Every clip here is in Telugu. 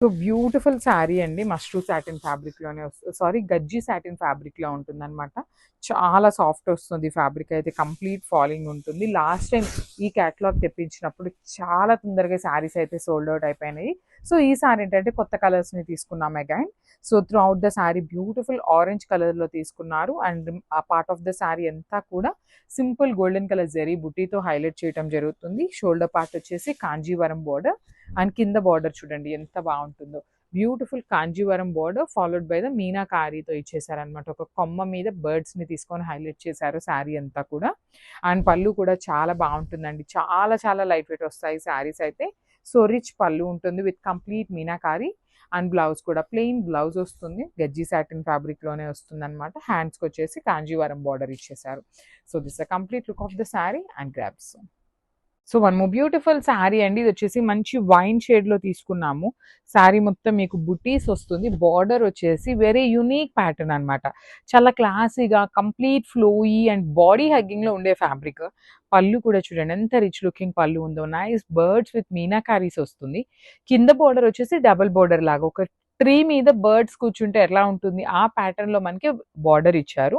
సో బ్యూటిఫుల్ శారీ అండి, మష్రూ సాటిన్ ఫ్యాబ్రిక్ లోనే వస్తుంది, సారీ గజ్జి సాటిన్ ఫ్యాబ్రిక్ లో ఉంటుంది అనమాట. చాలా సాఫ్ట్ వస్తుంది ఫ్యాబ్రిక్ అయితే, కంప్లీట్ ఫాలింగ్ ఉంటుంది. లాస్ట్ టైం ఈ క్యాటలాగ్ తెప్పించినప్పుడు చాలా తొందరగా శారీస్ అయితే సోల్డ్ అవుట్ అయిపోయినాయి. సో ఈ సారీ ఏంటంటే కొత్త కలర్స్ ని తీసుకున్నాం again. So through out the sari beautiful orange colour లో తీసుకున్నారు. అండ్ ఆ పార్ట్ ఆఫ్ ద శారీ అంతా కూడా సింపుల్ గోల్డెన్ కలర్ జరీ బుటీతో హైలైట్ చేయడం జరుగుతుంది. షోల్డర్ పార్ట్ వచ్చేసి కాంజీవరం బోర్డర్, అండ్ కింద బార్డర్ చూడండి ఎంత బాగుంటుందో. Beautiful Kanjeevaram border followed by the మీనాకారీతో ఇచ్చేసారనమాట. ఒక కొమ్మ మీద బర్డ్స్ ని తీసుకొని హైలైట్ చేశారు శారీ అంతా కూడా. అండ్ పళ్ళు కూడా చాలా బాగుంటుందండి, చాలా చాలా లైట్ వెయిట్ వస్తాయి శారీస్ అయితే. సో రిచ్ పళ్ళు ఉంటుంది with complete meenakari. And blouse కూడా ప్లెయిన్ బ్లౌజ్ వస్తుంది, గజ్జి సాటిన్ ఫ్యాబ్రిక్ లోనే వస్తుంది అనమాట. హ్యాండ్స్కి వచ్చేసి కాంజీవరం బార్డర్ ఇచ్చేసారు. So this a complete look of the sari and grabs. So one more beautiful sari అండి, ఇది వచ్చేసి మంచి వైన్ షేడ్ లో తీసుకున్నాము. శారీ మొత్తం మీకు బుటీస్ వస్తుంది, బార్డర్ వచ్చేసి వెరీ యూనిక్ ప్యాటర్న్ అనమాట. చాలా క్లాసీగా complete flowy and body hugging లో ఉండే ఫ్యాబ్రిక్. పళ్ళు కూడా చూడండి ఎంత రిచ్ లుకింగ్ పళ్ళు ఉందో, నైస్ బర్డ్స్ విత్ మీనాకారీస్ వస్తుంది. కింద బార్డర్ వచ్చేసి డబుల్ బార్డర్ లాగా, ఒక ట్రీ మీద బర్డ్స్ కూర్చుంటే ఎలా ఉంటుంది ఆ ప్యాటర్న్ లో మనకి బార్డర్ ఇచ్చారు.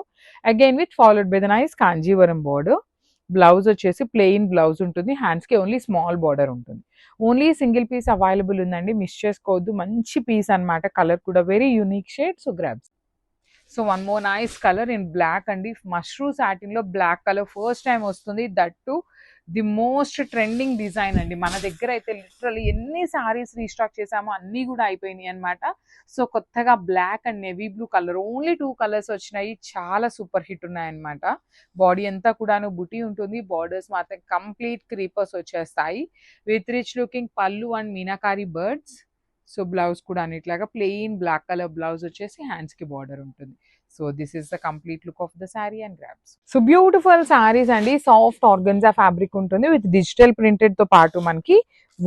Again with followed by the nice Kanjeevaram border. Blouse వచ్చేసి ప్లెయిన్ బ్లౌజ్ ఉంటుంది, హ్యాండ్స్కి ఓన్లీ స్మాల్ బార్డర్ ఉంటుంది. ఓన్లీ సింగిల్ పీస్ అవైలబుల్ ఉందండి, మిస్ చేసుకోవద్దు. మంచి పీస్ అనమాట, కలర్ కూడా very unique shade. So grabs. So one more nice colour in black అండి, మష్రూ సాటిన్ లో బ్లాక్ కలర్ ఫస్ట్ టైం వస్తుంది. That too the most trending design అండి. మన దగ్గర అయితే లిటరల్లీ ఎన్ని సారీస్ రీస్టాక్ చేసామో అన్నీ కూడా అయిపోయినాయి అనమాట. సో కొత్తగా black and navy blue colour, only 2 colours వచ్చినాయి, చాలా సూపర్ హిట్ ఉన్నాయన్నమాట. బాడీ అంతా కూడాను బుటీ ఉంటుంది, బార్డర్స్ మాత్రం కంప్లీట్ క్రీపర్స్ వచ్చేస్తాయి with rich looking pallu and meenakari birds. So blouse కూడా ఇట్లాగా ప్లెయిన్ బ్లాక్ కలర్ బ్లౌజ్ వచ్చేసి హ్యాండ్స్ కి బార్డర్ ఉంటుంది. So this is the complete look of the sari and grabs. So beautiful saris అండి, సాఫ్ట్ ఆర్గన్జా ఫ్యాబ్రిక్ ఉంటుంది విత్ డిజిటల్ ప్రింటెడ్ తో పాటు మనకి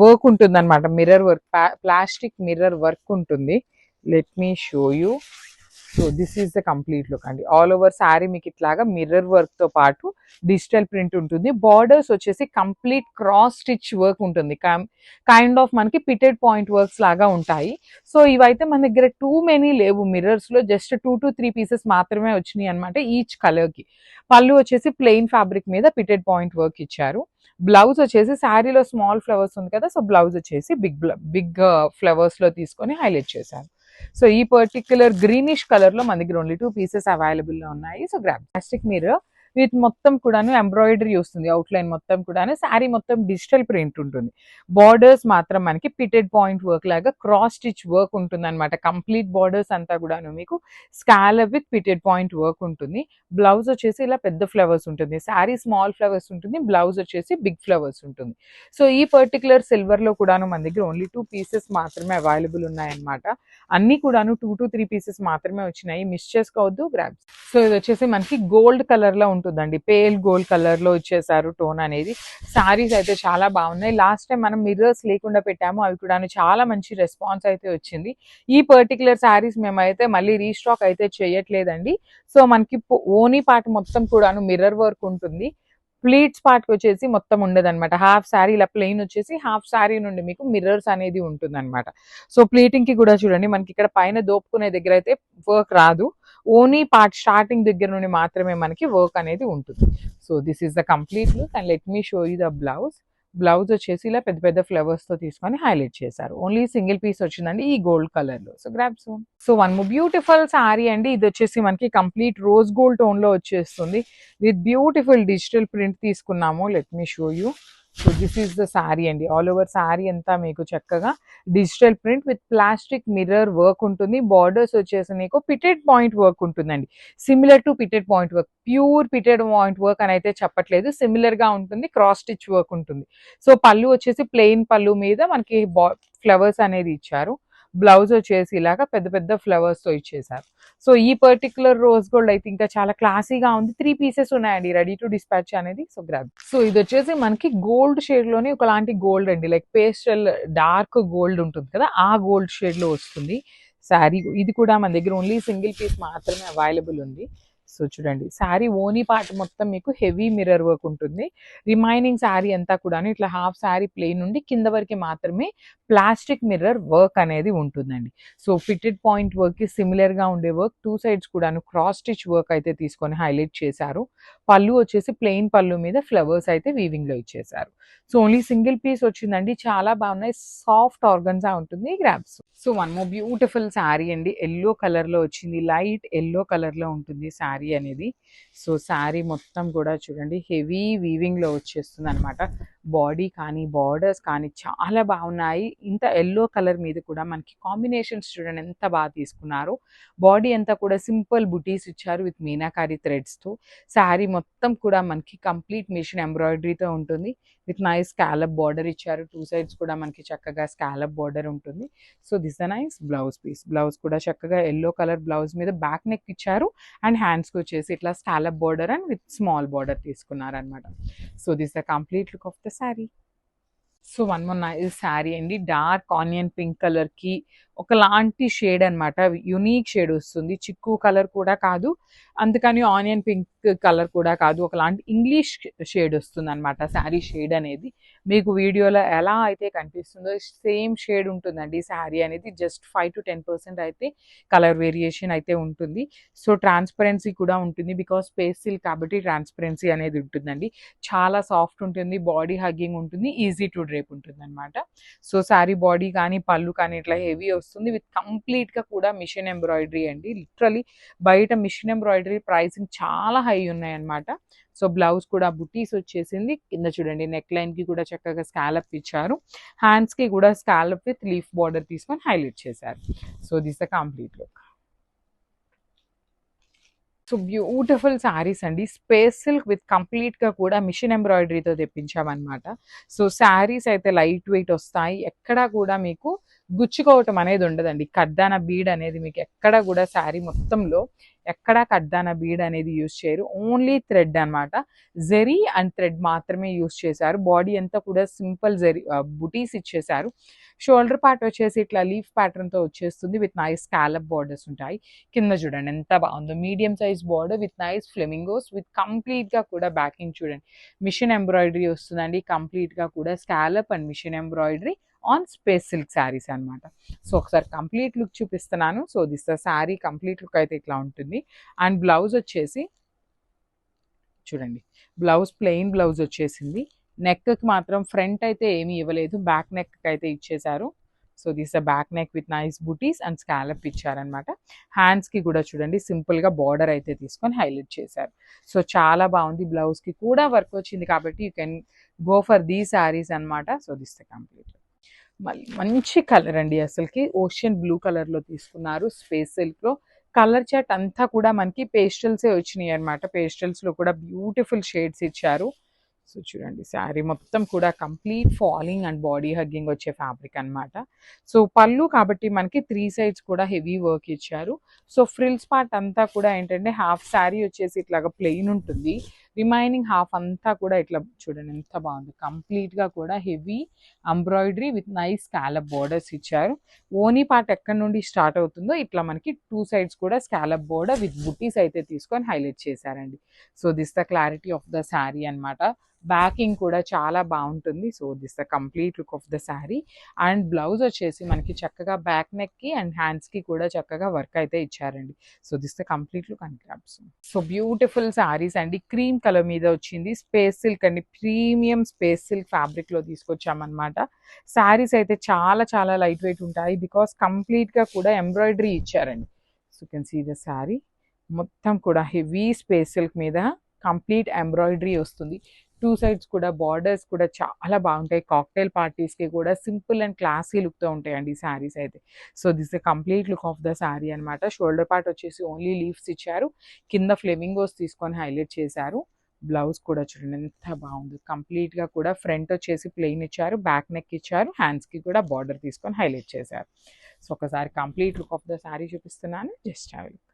వర్క్ ఉంటుంది అనమాట. Mirror work, plastic mirror work ఉంటుంది. Let me show you. So this is the complete look అండి. ఆల్ ఓవర్ శారీ మీకు ఇట్లాగా మిర్రర్ వర్క్ తో పాటు డిజిటల్ ప్రింట్ ఉంటుంది. బార్డర్స్ వచ్చేసి కంప్లీట్ క్రాస్ స్టిచ్ వర్క్ ఉంటుంది, కైండ్ ఆఫ్ మనకి పిటెడ్ పాయింట్ వర్క్స్ లాగా ఉంటాయి. సో ఇవైతే మన దగ్గర టూ మెనీ లేవు మిర్రర్స్ లో, జస్ట్ 2 to 3 పీసెస్ మాత్రమే వచ్చినాయి అనమాట ఈచ్ కలర్ కి. పళ్ళు వచ్చేసి ప్లెయిన్ ఫ్యాబ్రిక్ మీద పిటెడ్ పాయింట్ వర్క్ ఇచ్చారు. బ్లౌజ్ వచ్చేసి శారీలో స్మాల్ ఫ్లవర్స్ ఉంది కదా, సో బ్లౌజ్ వచ్చేసి బిగ్ ఫ్లవర్స్ లో తీసుకొని హైలైట్ చేశారు. సో ఈ పర్టిక్యులర్ గ్రీనిష్ కలర్ లో మన దగ్గర ఓన్లీ 2 పీసెస్ అవైలబుల్ లో ఉన్నాయి. So grab. Plastic mirror with మొత్తం కూడాను ఎంబ్రాయిడరీ వస్తుంది, అవుట్లైన్ మొత్తం కూడాను. శారీ మొత్తం డిజిటల్ ప్రింట్ ఉంటుంది, బార్డర్స్ మాత్రం మనకి పిటెడ్ పాయింట్ వర్క్ లాగా క్రాస్ స్టిచ్ వర్క్ ఉంటుంది అనమాట. కంప్లీట్ బార్డర్స్ అంతా కూడాను మీకు స్కాలప్ విత్ పిటెడ్ పాయింట్ వర్క్ ఉంటుంది. బ్లౌజ్ వచ్చేసి ఇలా పెద్ద ఫ్లవర్స్ ఉంటుంది, శారీ స్మాల్ ఫ్లవర్స్ ఉంటుంది, బ్లౌజ్ వచ్చేసి బిగ్ ఫ్లవర్స్ ఉంటుంది. సో ఈ పర్టికులర్ సిల్వర్ లో కూడాను మన దగ్గర ఓన్లీ 2 పీసెస్ మాత్రమే అవైలబుల్ ఉన్నాయన్నమాట. అన్ని కూడాను 2 to 3 పీసెస్ మాత్రమే వచ్చినాయి, మిస్ చేసుకోవద్దు గ్రాబ్స్. సో ఇది వచ్చేసి మనకి గోల్డ్ కలర్ లో ఉంటుందండి, పేల్ గోల్డ్ కలర్ లో ఇచ్చేసారు టోన్ అనేది. సారీస్ అయితే చాలా బాగున్నాయి. లాస్ట్ టైం మనం మిర్రర్స్ లేకుండా పెట్టాము, అవి కూడాను చాలా మంచి రెస్పాన్స్ అయితే వచ్చింది. ఈ పర్టికులర్ సారీస్ మేమైతే మళ్ళీ రీస్టాక్ అయితే చేయట్లేదండి. సో మనకి ఓనీ పార్ట్ మొత్తం కూడాను మిర్రర్ వర్క్ ఉంటుంది, ప్లీట్స్ పార్ట్ వచ్చేసి మొత్తం ఉండదు అనమాట. హాఫ్ శారీ ఇలా ప్లెయిన్ వచ్చేసి హాఫ్ శారీ నుండి మీకు మిర్రర్స్ అనేది ఉంటుంది అనమాట. సో ప్లీటింగ్ కి కూడా చూడండి మనకి ఇక్కడ పైన దోపుకునే దగ్గర అయితే వర్క్ రాదు, ఓన్లీ పార్ట్ స్టార్టింగ్ దగ్గర నుండి మాత్రమే మనకి వర్క్ అనేది ఉంటుంది. So this is the complete look and let me show you the blouse. Blouse వచ్చేసి ఇలా పెద్ద పెద్ద ఫ్లవర్స్ తో తీసుకొని హైలైట్ చేశారు. ఓన్లీ సింగిల్ పీస్ వచ్చిందండి ఈ గోల్డ్ కలర్ లో. సో గ్రాబ్ సోన్. So one more beautiful sari అండి, ఇది వచ్చేసి మనకి కంప్లీట్ రోజ్ గోల్డ్ టోన్ లో వచ్చేస్తుంది విత్ బ్యూటిఫుల్ డిజిటల్ ప్రింట్ తీసుకున్నాము. Let me show you. So this is the sari అండి, ఆల్ ఓవర్ శారీ అంతా మీకు చక్కగా digital print with plastic mirror work ఉంటుంది. బార్డర్స్ వచ్చేసి మీకు పిటెడ్ పాయింట్ వర్క్ ఉంటుందండి, similar to petit point work, pure petit point work అని అయితే చెప్పట్లేదు, సిమిలర్ గా ఉంటుంది, క్రాస్ స్టిచ్ వర్క్ ఉంటుంది. సో పళ్ళు వచ్చేసి ప్లెయిన్ పళ్ళు మీద మనకి ఫ్లవర్స్ అనేది ఇచ్చారు. బ్లౌజ్ వచ్చేసి ఇలాగా పెద్ద పెద్ద ఫ్లవర్స్ తో ఇచ్చేసారు. సో ఈ పర్టికులర్ రోజ్ గోల్డ్ అయితే ఇంకా చాలా క్లాసీగా ఉంది. 3 పీసెస్ ఉన్నాయండి రెడీ టు డిస్పాచ్ అనేది. So grab. సో ఇది వచ్చేసి మనకి గోల్డ్ షేడ్ లోనే ఒకలాంటి గోల్డ్ అండి, లైక్ పేస్టల్ డార్క్ గోల్డ్ ఉంటుంది కదా, ఆ గోల్డ్ షేడ్ లో వస్తుంది శారీ. ఇది కూడా మన దగ్గర ఓన్లీ సింగిల్ పీస్ మాత్రమే అవైలబుల్ ఉంది. సో చూడండి శారీ ఓనీ పార్ట్ మొత్తం మీకు హెవీ మిర్రర్ వర్క్ ఉంటుంది. రిమైనింగ్ శారీ అంతా కూడా ఇట్లా హాఫ్ శారీ ప్లెయిన్ నుండి కింద వరకు మాత్రమే ప్లాస్టిక్ మిర్రర్ వర్క్ అనేది ఉంటుందండి. సో ఫిట్టెడ్ పాయింట్ వర్క్కి సిమిలర్గా ఉండే వర్క్ టూ సైడ్స్ కూడాను క్రాస్ స్టిచ్ వర్క్ అయితే తీసుకొని హైలైట్ చేశారు. పళ్ళు వచ్చేసి ప్లెయిన్ పళ్ళు మీద ఫ్లవర్స్ అయితే వీవింగ్లో ఇచ్చేశారు. సో ఓన్లీ సింగిల్ పీస్ వచ్చిందండి. చాలా బాగున్నాయి. సాఫ్ట్ ఆర్గన్జా ఉంటుంది grabs. So one more beautiful sari అండి. ఎల్లో కలర్లో వచ్చింది. లైట్ ఎల్లో కలర్లో ఉంటుంది శారీ అనేది. సో శారీ మొత్తం కూడా చూడండి హెవీ వీవింగ్లో వచ్చేస్తుంది అనమాట. బాడీ కానీ బార్డర్స్ కానీ చాలా బాగున్నాయి. ఇంత ఎల్లో కలర్ మీద కూడా మనకి కాంబినేషన్స్ చూడండి ఎంత బాగా తీసుకున్నారు. బాడీ అంతా కూడా సింపుల్ బుటీస్ ఇచ్చారు విత్ మీనాకారి థ్రెడ్స్తో. శారీ మొత్తం కూడా మనకి కంప్లీట్ మిషన్ ఎంబ్రాయిడరీతో ఉంటుంది. విత్ నైస్ స్కాలప్ బార్డర్ ఇచ్చారు. టూ సైడ్స్ కూడా మనకి చక్కగా స్కాలప్ బార్డర్ ఉంటుంది. So this the nice blouse piece. Blouse కూడా చక్కగా ఎల్లో కలర్ బ్లౌజ్ మీద బ్యాక్ నెక్ ఇచ్చారు అండ్ హ్యాండ్స్కి వచ్చేసి ఇట్లా scallop border and with small border తీసుకున్నారనమాట. So this the complete look of the sari. So one more nice sari అండి. డార్క్ ఆనియన్ పింక్ కలర్కి ఒకలాంటి షేడ్ అనమాట. యునీక్ షేడ్ వస్తుంది. చిక్కు కలర్ కూడా కాదు, అందుకని ఆనియన్ పింక్ కలర్ కూడా కాదు. ఒకలాంటి ఇంగ్లీష్ షేడ్ వస్తుంది అనమాట శారీ షేడ్ అనేది. మీకు వీడియోలో ఎలా అయితే కనిపిస్తుందో సేమ్ షేడ్ ఉంటుందండి శారీ అనేది. జస్ట్ 5 to 10% అయితే కలర్ వేరియేషన్ అయితే ఉంటుంది. సో ట్రాన్స్పరెన్సీ కూడా ఉంటుంది. బికాస్ స్పేస్ సిల్క్ కాబట్టి ట్రాన్స్పరెన్సీ అనేది ఉంటుందండి. చాలా సాఫ్ట్ ఉంటుంది. బాడీ హగ్గింగ్ ఉంటుంది. ఈజీ టు డ్రేప్ ఉంటుంది అనమాట. సో శారీ బాడీ కానీ పళ్ళు కానీ ఇట్లా హెవీ వస్తుంది విత్ కంప్లీట్గా కూడా మిషన్ ఎంబ్రాయిడరీ అండి. లిటరలీ బయట మిషన్ ఎంబ్రాయిడరీ ప్రైసింగ్ చాలా హై ఉన్నాయి అనమాట. సో బ్లౌజ్ కూడా బుటీస్ వచ్చేసింది. కింద చూడండి నెక్ లైన్కి కూడా చక్కగా స్కాలప్ ఇచ్చారు. హ్యాండ్స్కి కూడా స్కాలప్ విత్ లీఫ్ బార్డర్ తీసుకొని హైలైట్ చేశారు. So this the complete look. So beautiful saris అండి. స్పేస్ సిల్క్ విత్ కంప్లీట్గా కూడా మిషన్ ఎంబ్రాయిడరీతో తెప్పించామన్నమాట. సో శారీస్ అయితే లైట్ వెయిట్ వస్తాయి. ఎక్కడా కూడా మీకు గుచ్చుకోవటం అనేది ఉండదండి. కడ్దాన బీడ్ అనేది మీకు ఎక్కడ కూడా శారీ మొత్తంలో ఎక్కడా కడ్దాన బీడ్ అనేది యూజ్ చేయరు. ఓన్లీ థ్రెడ్ అనమాట. జెరీ అండ్ థ్రెడ్ మాత్రమే యూజ్ చేశారు. బాడీ అంతా కూడా సింపుల్ జెరీ బుటీస్ ఇచ్చేశారు. షోల్డర్ పార్ట్ వచ్చేసి ఇట్లా లీఫ్ ప్యాటర్న్తో వచ్చేస్తుంది విత్ నైస్ స్కాలప్ బార్డర్స్ ఉంటాయి. కింద చూడండి ఎంత బాగుందో. Medium size border with nice flamingos with కంప్లీట్గా కూడా బ్యాకింగ్ చూడండి మిషన్ ఎంబ్రాయిడరీ వస్తుందండి. కంప్లీట్గా కూడా scallop and machine embroidery on space silk saris అనమాట. సో ఒకసారి కంప్లీట్ లుక్ చూపిస్తున్నాను. So this sari complete look అయితే ఇట్లా ఉంటుంది. అండ్ బ్లౌజ్ వచ్చేసి చూడండి బ్లౌజ్ ప్లెయిన్ బ్లౌజ్ వచ్చేసింది. నెక్కి మాత్రం ఫ్రంట్ అయితే ఏమీ ఇవ్వలేదు, బ్యాక్ నెక్ అయితే ఇచ్చేశారు. So this back neck with nice buttis and scallop ఇచ్చారనమాట. హ్యాండ్స్కి కూడా చూడండి సింపుల్గా బార్డర్ అయితే తీసుకొని హైలైట్ చేశారు. సో చాలా బాగుంది. బ్లౌజ్కి కూడా వర్క్ వచ్చింది కాబట్టి యూ కెన్ గో ఫర్ దీ శారీస్ అనమాట. So this complete. మళ్ళీ మంచి కలర్ అండి. అసలుకి ఓషియన్ బ్లూ కలర్లో తీసుకున్నారు. స్పేస్ సిల్క్లో కలర్ చాట్ అంతా కూడా మనకి పేస్టల్సే వచ్చినాయి అనమాట. పేస్టల్స్లో కూడా బ్యూటిఫుల్ షేడ్స్ ఇచ్చారు. సో చూడండి శారీ మొత్తం కూడా complete falling and body hugging వచ్చే ఫ్యాబ్రిక్ అనమాట. సో పళ్ళు కాబట్టి మనకి 3 సైడ్స్ కూడా హెవీ వర్క్ ఇచ్చారు. సో ఫ్రిల్స్ పార్ట్ అంతా కూడా ఏంటంటే హాఫ్ శారీ వచ్చేసి ఇట్లాగా ప్లెయిన్ ఉంటుంది. రిమైనింగ్ హాఫ్ అంతా కూడా ఇట్లా చూడండి ఎంత బాగుంది. కంప్లీట్గా కూడా heavy embroidery with nice scallop borders ఇచ్చారు. ఓనీ పార్ట్ ఎక్కడి నుండి స్టార్ట్ అవుతుందో ఇట్లా మనకి 2 సైడ్స్ కూడా స్కాలప్ బార్డర్ విత్ బుటీస్ అయితే తీసుకొని హైలైట్ చేశారండి. So this the clarity of the sari అనమాట. బ్యాకింగ్ కూడా చాలా బాగుంటుంది. So this the complete look of the sari. And blouse వచ్చేసి మనకి చక్కగా బ్యాక్ నెక్కి అండ్ హ్యాండ్స్కి కూడా చక్కగా వర్క్ అయితే ఇచ్చారండి. So this the complete look and grabs. So beautiful saris అండి. క్రీమ్ కలర్ మీద వచ్చింది. స్పేస్ సిల్క్ అండి. ప్రీమియం స్పేస్ సిల్క్ ఫ్యాబ్రిక్లో తీసుకొచ్చామన్నమాట. శారీస్ అయితే చాలా చాలా లైట్ వెయిట్ ఉంటాయి బికాస్ కంప్లీట్గా కూడా ఎంబ్రాయిడరీ ఇచ్చారండి. So you can see the sari మొత్తం కూడా హెవీ స్పేస్ సిల్క్ మీద కంప్లీట్ ఎంబ్రాయిడరీ వస్తుంది. 2 సైడ్స్ కూడా బార్డర్స్ కూడా చాలా బాగుంటాయి. కాక్టైల్ పార్టీస్కి కూడా సింపుల్ అండ్ క్లాసీ లుక్తో ఉంటాయండి ఈ శారీస్ అయితే. So this the complete look of the sari అనమాట. షోల్డర్ పార్ట్ వచ్చేసి ఓన్లీ లీవ్స్ ఇచ్చారు. కింద ఫ్లెమింగోస్ తీసుకొని హైలైట్ చేశారు. బ్లౌజ్ కూడా చూడండి ఎంత బాగుంది. కంప్లీట్గా కూడా ఫ్రంట్ వచ్చేసి ప్లెయిన్ ఇచ్చారు, బ్యాక్ నెక్ ఇచ్చారు, హ్యాండ్స్కి కూడా బార్డర్ తీసుకొని హైలైట్ చేశారు. సో ఒకసారి complete look of the sari చూపిస్తున్నాను. Just have a look.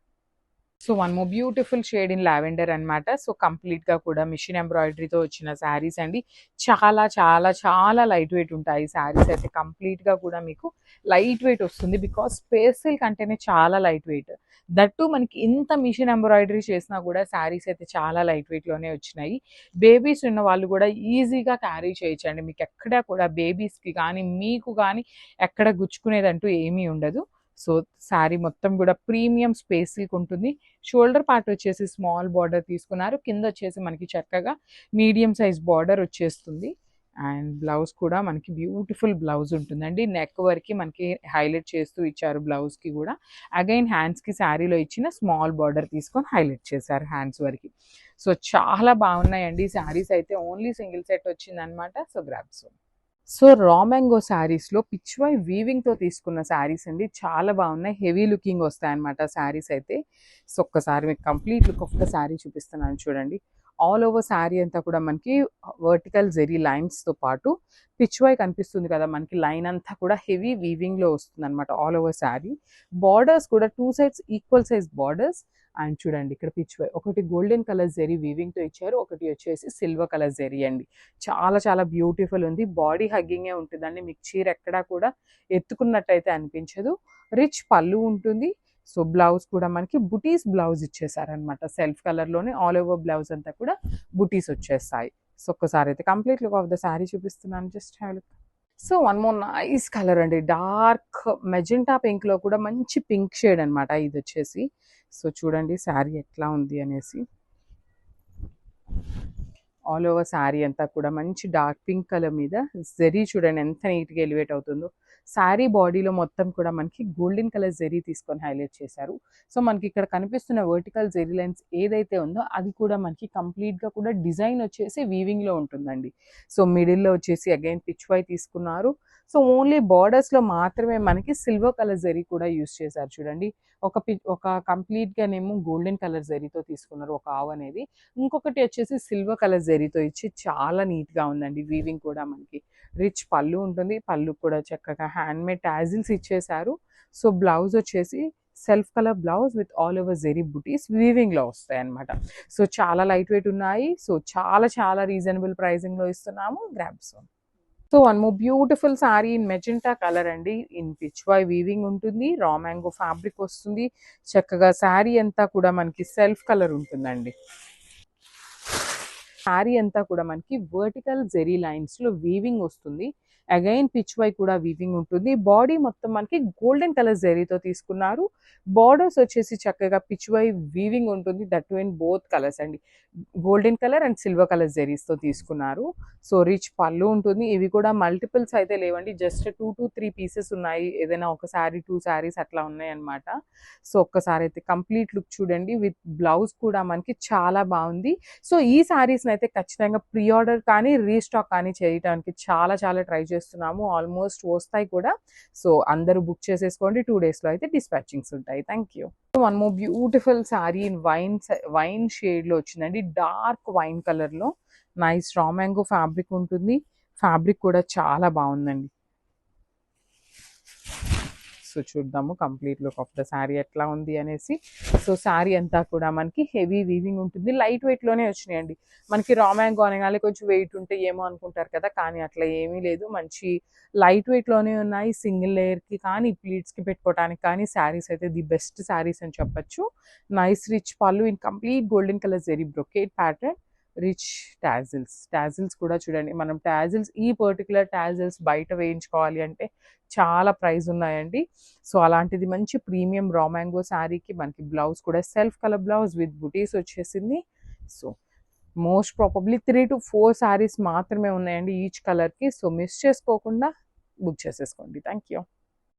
So one more beautiful shade in lavender అనమాట. సో కంప్లీట్గా కూడా మిషన్ ఎంబ్రాయిడరీతో వచ్చిన శారీస్ అండి. చాలా చాలా చాలా లైట్ వెయిట్ ఉంటాయి శారీస్ అయితే. కంప్లీట్గా కూడా మీకు లైట్ వెయిట్ వస్తుంది, బికాస్ స్పేస్ సిల్క్ అంటేనే చాలా లైట్ వెయిట్. దట్టు మనకి ఇంత మిషన్ ఎంబ్రాయిడరీ చేసినా కూడా శారీస్ అయితే చాలా లైట్ వెయిట్లోనే వచ్చినాయి. బేబీస్ ఉన్న వాళ్ళు కూడా ఈజీగా క్యారీ చేయొచ్చండి. మీకు ఎక్కడ కూడా బేబీస్కి కానీ మీకు కానీ ఎక్కడ గుచ్చుకునేదంటూ ఏమీ ఉండదు. సో శారీ మొత్తం కూడా ప్రీమియం స్పేస్ సిల్క్ ఉంటుంది. షోల్డర్ పార్ట్ వచ్చేసి స్మాల్ బార్డర్ తీసుకున్నారు, కింద వచ్చేసి మనకి చక్కగా మీడియం సైజ్ బార్డర్ వచ్చేస్తుంది. అండ్ బ్లౌజ్ కూడా మనకి బ్యూటిఫుల్ బ్లౌజ్ ఉంటుందండి. నెక్ వరకు మనకి హైలైట్ చేస్తూ ఇచ్చారు బ్లౌజ్కి కూడా. అగైన్ హ్యాండ్స్కి శారీలో ఇచ్చిన స్మాల్ బార్డర్ తీసుకొని హైలైట్ చేశారు హ్యాండ్స్ వరకు. సో చాలా బాగున్నాయండి శారీస్ అయితే. ఓన్లీ సింగిల్ సెట్ వచ్చిందనమాట. So grabs. So raw mango శారీస్లో పిచ్వై వీవింగ్తో తీసుకున్న శారీస్ అండి. చాలా బాగున్నాయి, హెవీ లుకింగ్ వస్తాయి అనమాట శారీస్ అయితే. సో ఒక్కసారి మీకు complete look of the sari చూపిస్తున్నాను చూడండి. ఆల్ ఓవర్ శారీ అంతా కూడా మనకి వర్టికల్ జెరీ లైన్స్తో పాటు పిచ్వై కనిపిస్తుంది కదా, మనకి లైన్ అంతా కూడా హెవీ వీవింగ్లో వస్తుంది అనమాట ఆల్ ఓవర్ శారీ. బార్డర్స్ కూడా 2 sides equal size borders. And చూడండి ఇక్కడ పిచ్వై ఒకటి గోల్డెన్ కలర్ జెరీ వీవింగ్తో ఇచ్చారు, ఒకటి వచ్చేసి సిల్వర్ కలర్ జెరీ అండి. చాలా చాలా బ్యూటిఫుల్ ఉంది. బాడీ హగ్గింగే ఉంటుందండి, మీకు చీర ఎక్కడా కూడా ఎత్తుకున్నట్టయితే అనిపించదు. రిచ్ పళ్ళు ఉంటుంది. సో బ్లౌజ్ కూడా మనకి బుటీస్ బ్లౌజ్ ఇచ్చేసారనమాట. సెల్ఫ్ కలర్లోనే ఆల్ ఓవర్ బ్లౌజ్ అంతా కూడా బుటీస్ వచ్చేస్తాయి. సో ఒక్కసారి అయితే complete look of the sari చూపిస్తున్నాను. Just have look. So one more nice colour అండి. డార్క్ మెజెంటా పింక్లో కూడా మంచి పింక్ షేడ్ అనమాట ఇది వచ్చేసి. సో చూడండి శారీ ఎట్లా ఉంది అనేసి. ఆల్ ఓవర్ శారీ అంతా కూడా మంచి డార్క్ పింక్ కలర్ మీద జెరీ చూడండి ఎంత నీట్గా ఎలివేట్ అవుతుందో. శారీ బాడీలో మొత్తం కూడా మనకి గోల్డెన్ కలర్ జెరీ తీసుకొని హైలైట్ చేశారు. సో మనకి ఇక్కడ కనిపిస్తున్న వర్టికల్ జెరీ లైన్స్ ఏదైతే ఉందో అది కూడా మనకి కంప్లీట్గా కూడా డిజైన్ వచ్చేసి వీవింగ్లో ఉంటుందండి. సో మిడిల్లో వచ్చేసి అగైన్ పిచ్ వై తీసుకున్నారు. సో ఓన్లీ బార్డర్స్లో మాత్రమే మనకి సిల్వర్ కలర్ జెరీ కూడా యూస్ చేశారు చూడండి. ఒక కంప్లీట్గానేమో గోల్డెన్ కలర్ జెరీతో తీసుకున్నారు ఒక ఆవు అనేది, ఇంకొకటి వచ్చేసి సిల్వర్ కలర్ జెరీతో ఇచ్చి చాలా నీట్గా ఉందండి. వీవింగ్ కూడా మనకి రిచ్ పళ్ళు ఉంటుంది, పళ్ళు కూడా చక్కగా హ్యాండ్మేడ్ టాజిల్స్ ఇచ్చేసారు. సో బ్లౌజ్ వచ్చేసి self colour blouse with all over zari butis వీవింగ్లో వస్తాయి అనమాట. సో చాలా లైట్ వెయిట్ ఉన్నాయి. సో చాలా చాలా రీజనబుల్ ప్రైజింగ్లో ఇస్తున్నాము. Grabs. So one more beautiful sari in magenta colour అండి. ఇన్ పిచ్వై వీవింగ్ ఉంటుంది, రా మ్యాంగో ఫ్యాబ్రిక్ వస్తుంది. చక్కగా శారీ అంతా కూడా మనకి సెల్ఫ్ కలర్ ఉంటుందండి. శారీ అంతా కూడా మనకి వర్టికల్ జెరీ లైన్స్లో వీవింగ్ వస్తుంది. అగైన్ పిచ్ వై కూడా వీవింగ్ ఉంటుంది. బాడీ మొత్తం మనకి గోల్డెన్ కలర్ జెరీతో తీసుకున్నారు. బార్డర్స్ వచ్చేసి చక్కగా పిచ్ వై వీవింగ్ ఉంటుంది. దట్ ఇన్ బోత్ కలర్స్ అండి, golden colour and silver colour జెరీస్తో తీసుకున్నారు. సో రిచ్ పళ్ళు ఉంటుంది. ఇవి కూడా మల్టిపుల్స్ అయితే లేవండి, జస్ట్ 2 to 3 పీసెస్ ఉన్నాయి. ఏదైనా ఒక శారీ 2 శారీస్ అట్లా ఉన్నాయి అనమాట. సో ఒక్కసారి అయితే కంప్లీట్ లుక్ చూడండి. విత్ బ్లౌజ్ కూడా మనకి చాలా బాగుంది. సో ఈ శారీస్ని అయితే ఖచ్చితంగా ప్రీ ఆర్డర్ కానీ రీస్టాక్ కానీ చేయడానికి చాలా చాలా ట్రై చేస్తున్నాము. ఆల్మోస్ట్ వస్తాయి కూడా. సో అందరూ బుక్ చేసేసుకోండి. 2 డేస్లో అయితే డిస్పాచింగ్స్ ఉంటాయి. Thank you. One more beautiful sari in wine షేడ్లో వచ్చిందండి. డార్క్ వైన్ కలర్లో నైస్ రా మ్యాంగో ఫ్యాబ్రిక్ ఉంటుంది. ఫ్యాబ్రిక్ కూడా చాలా బాగుందండి. సో చూద్దాము complete look of the sari ఎట్లా ఉంది అనేసి. సో శారీ అంతా కూడా మనకి హెవీ వీవింగ్ ఉంటుంది. లైట్ వెయిట్లోనే వచ్చినాయండి. మనకి రా మ్యాంగో అనగానే కొంచెం వెయిట్ ఉంటే ఏమో అనుకుంటారు కదా, కానీ అట్లా ఏమీ లేదు. మంచి లైట్ వెయిట్లోనే ఉన్నాయి. సింగిల్ లేయర్కి కానీ ప్లీట్స్కి పెట్టుకోవడానికి కానీ శారీస్ అయితే ది బెస్ట్ శారీస్ అని చెప్పచ్చు. Nice rich pallu in complete golden colour zari brocade pattern. Rich tassels కూడా చూడండి. మనం టాజిల్స్ ఈ పర్టికులర్ టాజిల్స్ బయట వేయించుకోవాలి అంటే చాలా ప్రైస్ ఉన్నాయండి. సో అలాంటిది మంచి ప్రీమియం రా మ్యాంగో శారీకి మనకి బ్లౌజ్ కూడా సెల్ఫ్ కలర్ బ్లౌజ్ విత్ బుటీస్ వచ్చేసింది. So most probably 3 to 4 saris మాత్రమే ఉన్నాయండి ఈచ్ కలర్కి. సో మిస్ చేసుకోకుండా బుక్ చేసేసుకోండి. Thank you.